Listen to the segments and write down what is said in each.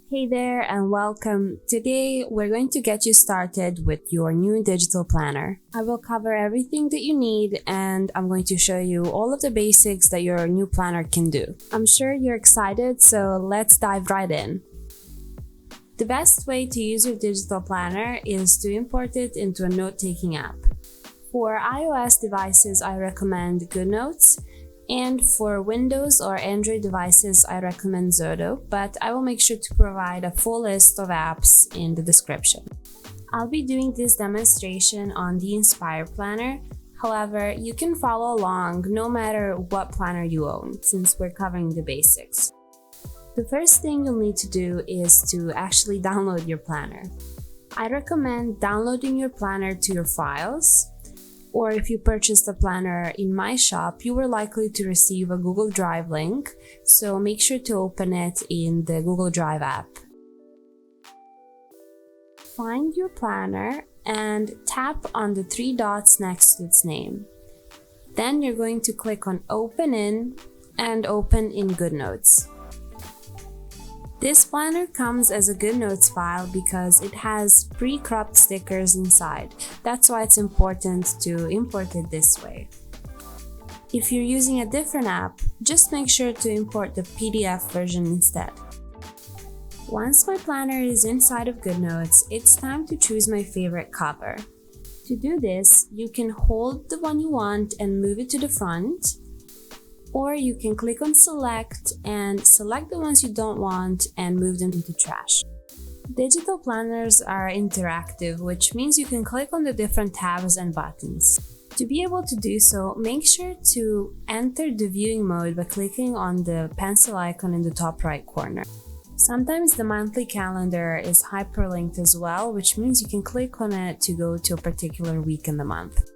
Hey there and welcome. Today we're going to get you started with your new digital planner. I will cover everything that you need and I'm going to show you all of the basics that your new planner can do. I'm sure you're excited, so let's dive right in. The best way to use your digital planner is to import it into a note-taking app. For iOS devices, I recommend Goodnotes. And for Windows or Android devices, I recommend Xodo, but I will make sure to provide a full list of apps in the description. I'll be doing this demonstration on the Inspire Planner. However, you can follow along no matter what planner you own, since we're covering the basics. The first thing you'll need to do is to actually download your planner. I recommend downloading your planner to your files. Or if you purchased a planner in my shop, you were likely to receive a Google Drive link, so make sure to open it in the Google Drive app. Find your planner and tap on the three dots next to its name. Then you're going to click on Open In and Open in Goodnotes. This planner comes as a Goodnotes file because it has pre-cropped stickers inside. That's why it's important to import it this way. If you're using a different app, just make sure to import the PDF version instead. Once my planner is inside of Goodnotes, it's time to choose my favorite cover. To do this, you can hold the one you want and move it to the front, or you can click on Select and select the ones you don't want and move them into trash. Digital planners are interactive, which means you can click on the different tabs and buttons. To be able to do so, make sure to enter the viewing mode by clicking on the pencil icon in the top right corner. Sometimes the monthly calendar is hyperlinked as well, which means you can click on it to go to a particular week in the month.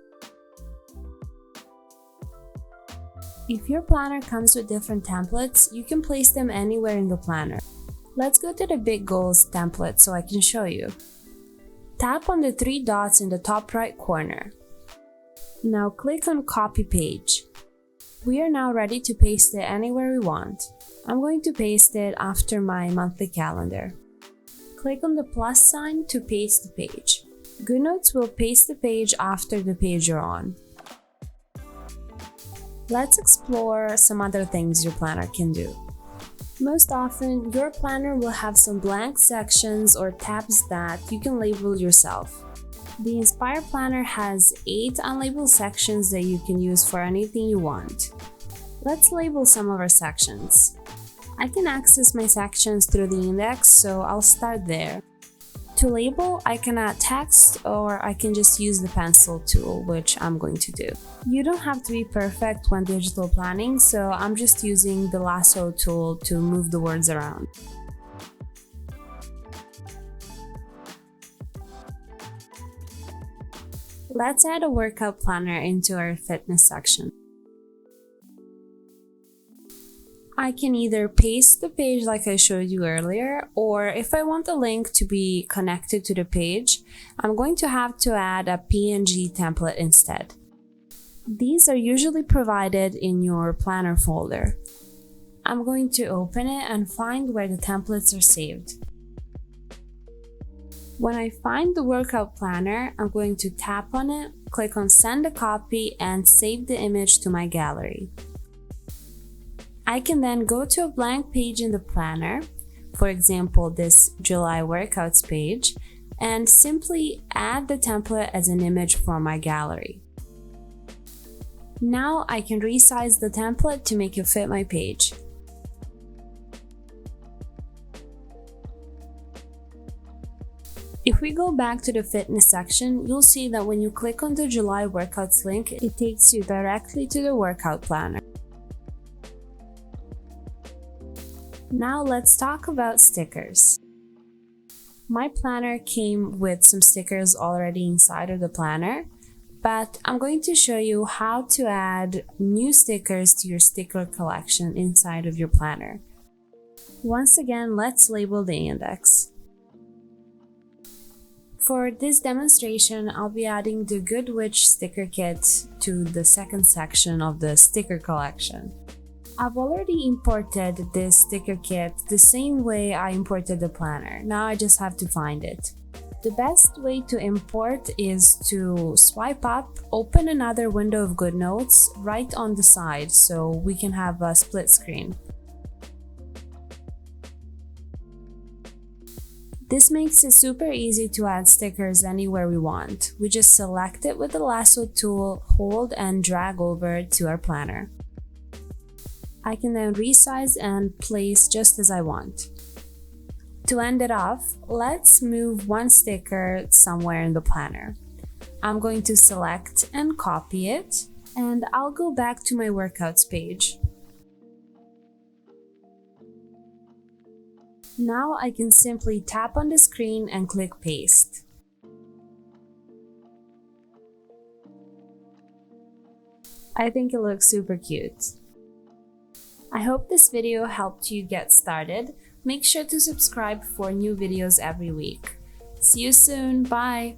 If your planner comes with different templates, you can place them anywhere in the planner. Let's go to the Big Goals template so I can show you. Tap on the three dots in the top right corner. Now click on Copy Page. We are now ready to paste it anywhere we want. I'm going to paste it after my monthly calendar. Click on the plus sign to paste the page. Goodnotes will paste the page after the page you're on. Let's explore some other things your planner can do. Most often, your planner will have some blank sections or tabs that you can label yourself. The Inspire Planner has 8 unlabeled sections that you can use for anything you want. Let's label some of our sections. I can access my sections through the index, so I'll start there. To label, I can add text or I can just use the pencil tool, which I'm going to do. You don't have to be perfect when digital planning, so I'm just using the lasso tool to move the words around. Let's add a workout planner into our fitness section. I can either paste the page like I showed you earlier, or if I want the link to be connected to the page, I'm going to have to add a PNG template instead. These are usually provided in your planner folder. I'm going to open it and find where the templates are saved. When I find the workout planner, I'm going to tap on it, click on Send a Copy, and save the image to my gallery. I can then go to a blank page in the planner, for example this July workouts page, and simply add the template as an image for my gallery. Now I can resize the template to make it fit my page. If we go back to the fitness section, you'll see that when you click on the July workouts link, it takes you directly to the workout planner. Now let's talk about stickers. My planner came with some stickers already inside of the planner, but I'm going to show you how to add new stickers to your sticker collection inside of your planner. Once again, let's label the index. For this demonstration, I'll be adding the Good Witch sticker kit to the second section of the sticker collection. I've already imported this sticker kit the same way I imported the planner. Now I just have to find it. The best way to import is to swipe up, open another window of Goodnotes right on the side so we can have a split screen. This makes it super easy to add stickers anywhere we want. We just select it with the lasso tool, hold and drag over to our planner. I can then resize and place just as I want. To end it off, let's move one sticker somewhere in the planner. I'm going to select and copy it, and I'll go back to my workouts page. Now I can simply tap on the screen and click paste. I think it looks super cute. I hope this video helped you get started. Make sure to subscribe for new videos every week. See you soon, bye!